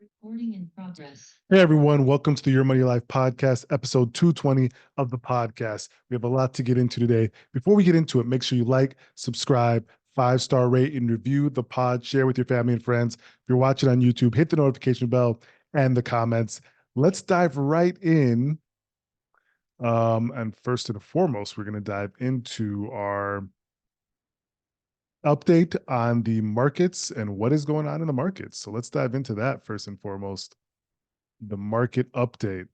Recording in progress. Hey everyone, welcome to the Your Money Life podcast, episode 220 of the podcast. We have a lot to get into today. Before we get into it, make sure you like, subscribe, 5-star rate and review the pod, share with your family and friends. If you're watching on YouTube, hit the notification bell and the comments. Let's dive right in. And first and foremost, we're going to dive into our update on the markets and what is going on in the markets. So let's dive into that first and foremost. The market update.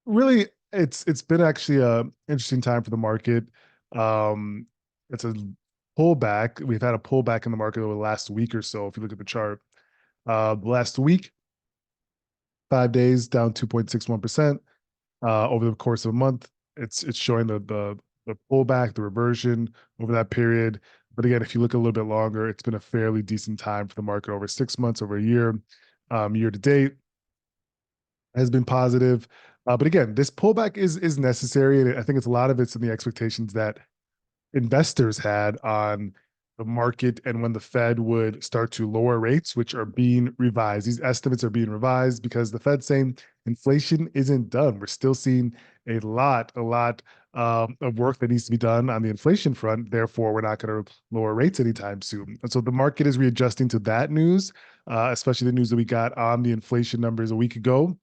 Really, it's been actually a interesting time for the market. Um, it's a pullback. We've had a pullback in the market over the last week or so. If you look at the chart, the last week, 5 days down 2.61%. Over the course of a month, it's showing the pullback, the reversion over that period. But again, if you look a little bit longer, it's been a fairly decent time for the market over 6 months, over a year, year to date has been positive. But again, this pullback is necessary, and I think it's a lot of it's in the expectations that investors had on the market and when the Fed would start to lower rates, which are being revised. These estimates are being revised because the Fed's saying inflation isn't done. We're still seeing a lot of work that needs to be done on the inflation front. Therefore, we're not going to lower rates anytime soon. And so the market is readjusting to that news, especially the news that we got on the inflation numbers a week ago.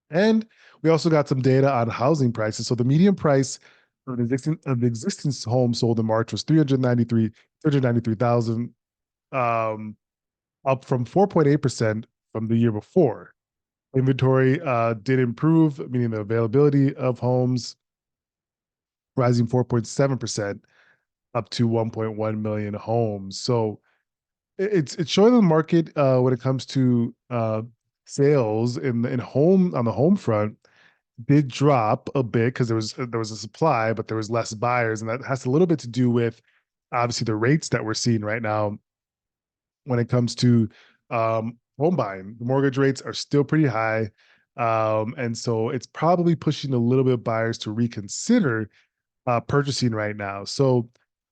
And we also got some data on housing prices. So the median price of the existing home sold in March was 393,000, um, up from 4.8% from the year before. Inventory did improve, meaning the availability of homes rising 4.7%, up to 1.1 million homes. So it's showing the market when it comes to sales in home on the home front did drop a bit because there was a supply, but there was less buyers, and that has a little bit to do with obviously the rates that we're seeing right now when it comes to home buying. The mortgage rates are still pretty high, and so it's probably pushing a little bit of buyers to reconsider purchasing right now. So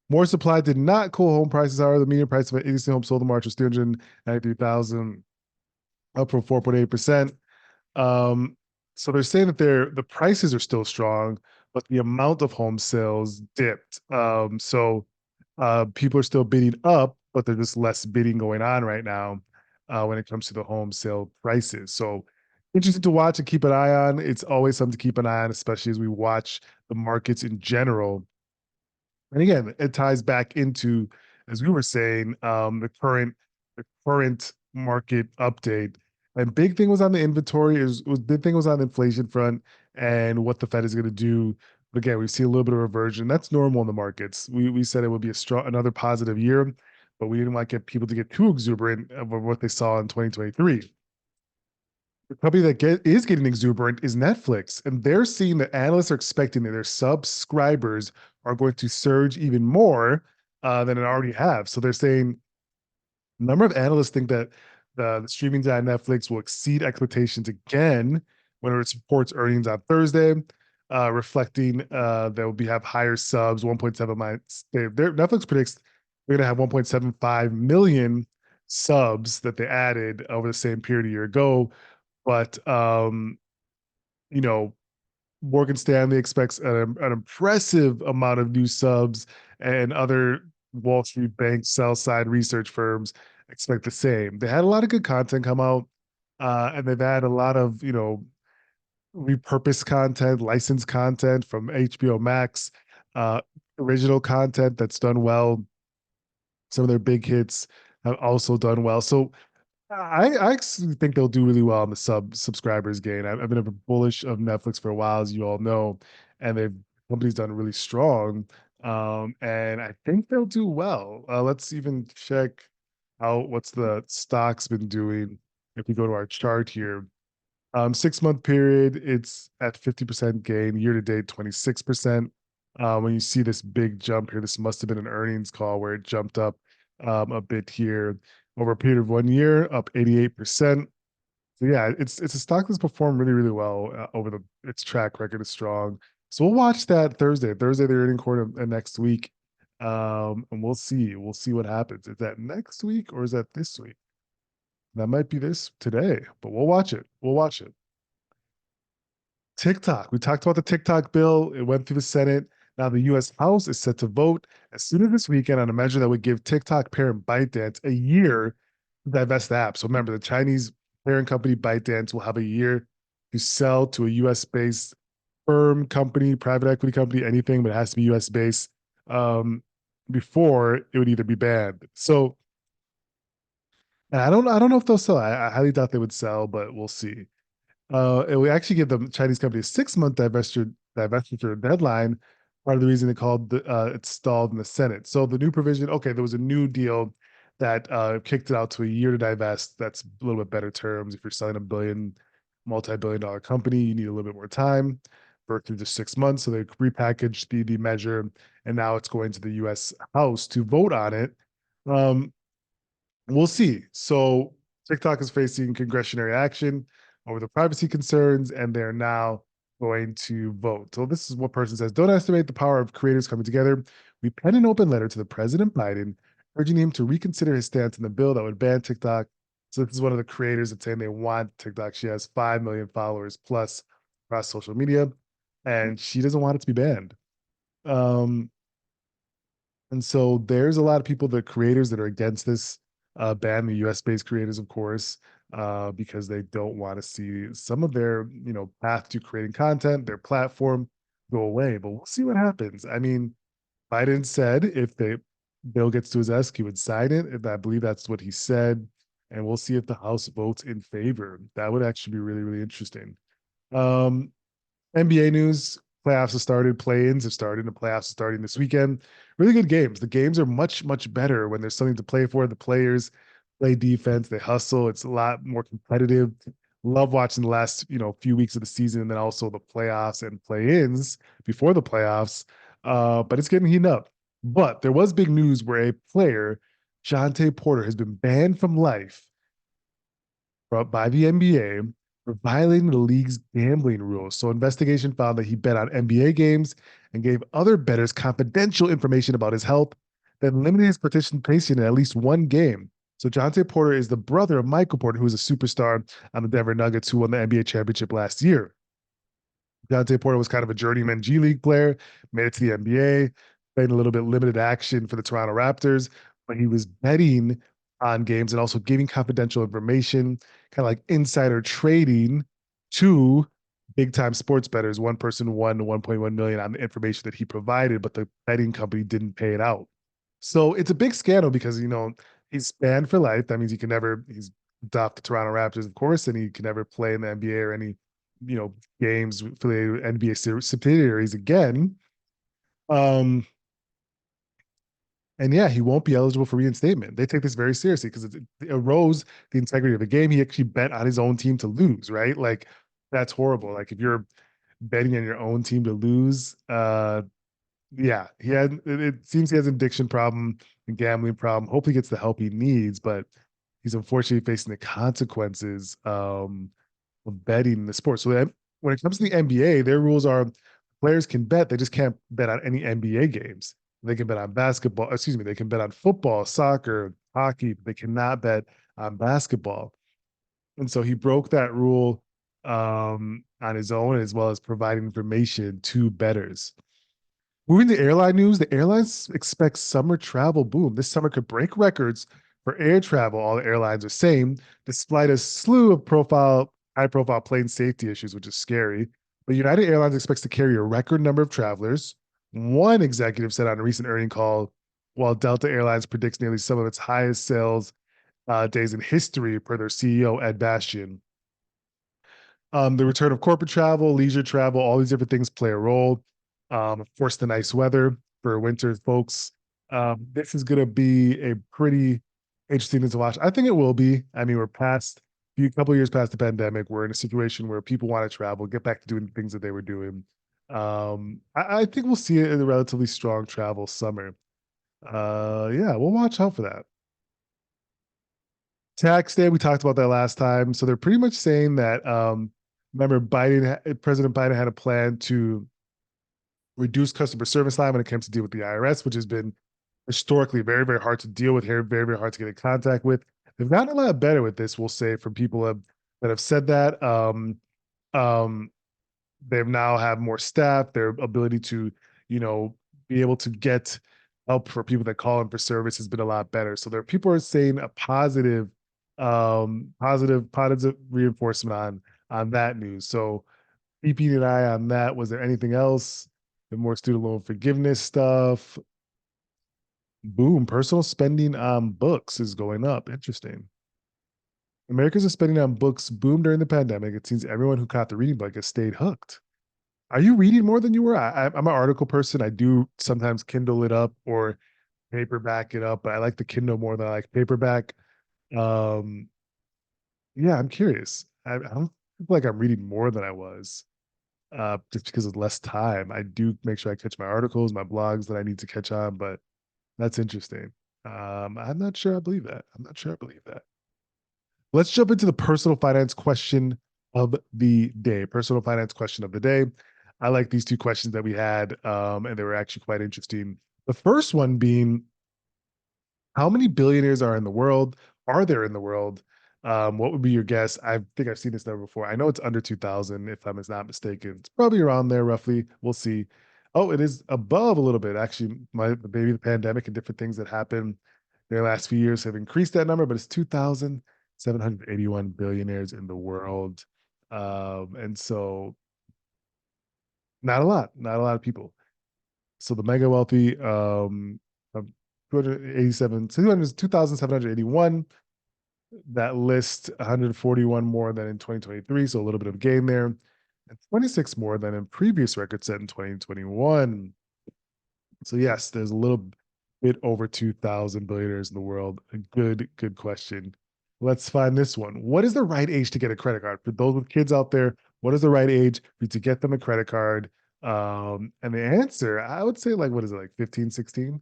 more supply did not cool home prices higher. The median price of an existing home sold in March was 393,000, up from 4.8%. Um, so they're saying that the prices are still strong, but the amount of home sales dipped. So people are still bidding up, but there's just less bidding going on right now when it comes to the home sale prices. So interesting to watch and keep an eye on. It's always something to keep an eye on, especially as we watch the markets in general. And again, it ties back into, as we were saying, the current market update. And big thing was on the inventory. Was big thing was on the inflation front and what the Fed is going to do. But again, we see a little bit of reversion. That's normal in the markets. We said it would be another positive year, but we didn't want to get people to get too exuberant of what they saw in 2023. The company that is getting exuberant is Netflix, and they're seeing that analysts are expecting that their subscribers are going to surge even more than it already have. So they're saying a number of analysts think that the streaming giant Netflix will exceed expectations again when it reports earnings on Thursday, reflecting they'll have higher subs. 1.7 million. Netflix predicts they're going to have 1.75 million subs that they added over the same period a year ago, but you know, Morgan Stanley expects an impressive amount of new subs, and other Wall Street bank sell side research firms expect the same. They had a lot of good content come out, and they've had a lot of repurposed content, licensed content from HBO Max, uh, original content that's done well. Some of their big hits have also done well. So I actually think they'll do really well on the subscribers gain. I've been a bullish of Netflix for a while, as you all know, and they've company's done really strong. And I think they'll do well. Let's even check out what's the stocks been doing. If we go to our chart here, 6 month period, it's at 50% gain. Year to date, 26%. When you see this big jump here, this must have been an earnings call where it jumped up a bit here over a period of 1 year, up 88%. So yeah, it's a stock that's performed really, really well over its track record is strong. So we'll watch that Thursday. Thursday, the earning quarter next week. And we'll see. We'll see what happens. Is that next week or is that this week? That might be this today, but we'll watch it. We'll watch it. TikTok. We talked about the TikTok bill. It went through the Senate. Now the US House is set to vote as soon as this weekend on a measure that would give TikTok parent ByteDance a year to divest the app. So remember, the Chinese parent company ByteDance will have a year to sell to a US based firm, company, private equity company, anything, but it has to be US based um, before it would either be banned. So and I don't know if they'll sell. I highly doubt they would sell, but we'll see. It would actually give the Chinese company a 6-month divestiture deadline. Part of the reason they called it stalled in the Senate. So the new provision, okay, there was a new deal that kicked it out to a year to divest. That's a little bit better terms. If you're selling multi-billion-dollar company, you need a little bit more time. Work through just 6 months. So they repackaged the measure, and now it's going to the U.S. House to vote on it. Um, We'll see. So TikTok is facing congressional action over the privacy concerns, and they're now going to vote. So this is what person says. Don't estimate the power of creators coming together. We penned an open letter to the President Biden, urging him to reconsider his stance in the bill that would ban TikTok. So this is one of the creators that's saying they want TikTok. She has 5 million followers plus across social media, and she doesn't want it to be banned. Um, and so there's a lot of people, the creators that are against this ban, the US based creators, of course, because they don't want to see some of their, path to creating content, their platform go away. But we'll see what happens. I mean, Biden said if the bill gets to his desk, he would sign it. And I believe that's what he said. And we'll see if the House votes in favor. That would actually be really, really interesting. Um, NBA news, playoffs have started, play-ins have started, and playoffs are starting this weekend. Really good games. The games are much, much better when there's something to play for. The players play defense, they hustle. It's a lot more competitive. Love watching the last, few weeks of the season and then also the playoffs and play-ins before the playoffs. But it's getting heated up. But there was big news where a player, Jonte Porter, has been banned from life by the NBA for violating the league's gambling rules. So, investigation found that he bet on NBA games and gave other bettors confidential information about his health that limited his participation in at least one game. So, Jonte Porter is the brother of Michael Porter, who is a superstar on the Denver Nuggets, who won the NBA championship last year. Deontay Porter was kind of a journeyman G League player, made it to the NBA, played a little bit limited action for the Toronto Raptors, but he was betting on games and also giving confidential information, kind of like insider trading to big time sports bettors. One person won 1.1 million on the information that he provided, but the betting company didn't pay it out. So it's a big scandal because he's banned for life. That means he's off the Toronto Raptors, of course, and he can never play in the NBA or any games affiliated with NBA subsidiaries again. Um, and yeah, he won't be eligible for reinstatement. They take this very seriously because it erodes the integrity of the game. He actually bet on his own team to lose, right? Like that's horrible. Like if you're betting on your own team to lose, yeah, it seems he has an addiction problem, a gambling problem. Hopefully he gets the help he needs, but he's unfortunately facing the consequences of betting in the sport. So that when it comes to the NBA, their rules are players can bet, they just can't bet on any NBA games. They can bet on basketball, excuse me, they can bet on football, soccer, hockey, but they cannot bet on basketball. And so he broke that rule on his own, as well as providing information to bettors. Moving to airline news, the airlines expect summer travel boom. This summer could break records for air travel, all the airlines are saying, despite a slew of high-profile plane safety issues, which is scary. But United Airlines expects to carry a record number of travelers. One executive said on a recent earning call, while Delta Airlines predicts nearly some of its highest sales days in history, per their CEO, Ed Bastian. The return of corporate travel, leisure travel, all these different things play a role. Of course, the nice weather for winter folks. This is going to be a pretty interesting thing to watch. I think it will be. I mean, we're past a couple of years past the pandemic. We're in a situation where people want to travel, get back to doing the things that they were doing. I think we'll see it in a relatively strong travel summer. Yeah, we'll watch out for that. Tax day, we talked about that last time. So they're pretty much saying that remember President Biden had a plan to reduce customer service line when it comes to deal with the IRS, which has been historically very, very hard to deal with here, very, very hard to get in contact with. They've gotten a lot better with this, we'll say, from people that have said that. Um, they've now have more staff, their ability to, you know, be able to get help for people that call in for service has been a lot better. So there people are saying a positive reinforcement on that news. So keeping an eye on that. Was there anything else? The more student loan forgiveness stuff. Boom, personal spending on books is going up. Interesting. Americans are spending on books boom during the pandemic. It seems everyone who caught the reading bug has stayed hooked. Are you reading more than you were? I'm an article person. I do sometimes Kindle it up or paperback it up, but I like the Kindle more than I like paperback. Um, yeah, I'm curious. I don't feel like I'm reading more than I was, just because of less time. I do make sure I catch my articles, my blogs that I need to catch on, but that's interesting. I'm not sure I believe that. I'm not sure I believe that. Let's jump into the personal finance question of the day. Personal finance question of the day. I like these two questions that we had, and they were actually quite interesting. The first one being, how many billionaires are in the world? Are there in the world? What would be your guess? I think I've seen this number before. I know it's under 2,000, if I'm not mistaken. It's probably around there, roughly. We'll see. Oh, it is above a little bit. Actually, maybe the pandemic and different things that happened their last few years have increased that number, but it's 2,781 billionaires in the world. And so not a lot of people. So the mega wealthy, 287, 2,781. That list 141 more than in 2023, so a little bit of gain there, and 26 more than in previous record set in 2021. So yes, there's a little bit over 2,000 billionaires in the world. A good question. Let's find this one. What is the right age to get a credit card? For those with kids out there, what is the right age for you to get them a credit card? And the answer, I would say like, what is it, like 15, 16?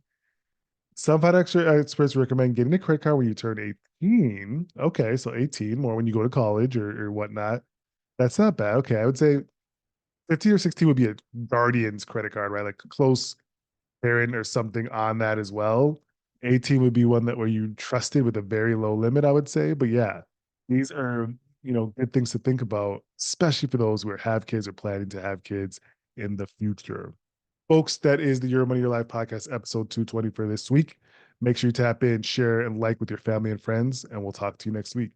Some financial experts recommend getting a credit card when you turn 18. Okay, so 18, more when you go to college or whatnot. That's not bad. Okay, I would say 15 or 16 would be a guardian's credit card, right? Like a close parent or something on that as well. 18 would be one that where you trusted with a very low limit, I would say. But yeah, these are, good things to think about, especially for those who have kids or planning to have kids in the future. Folks, that is the Your Money, Your Life podcast, episode 220 for this week. Make sure you tap in, share, and like with your family and friends, and we'll talk to you next week.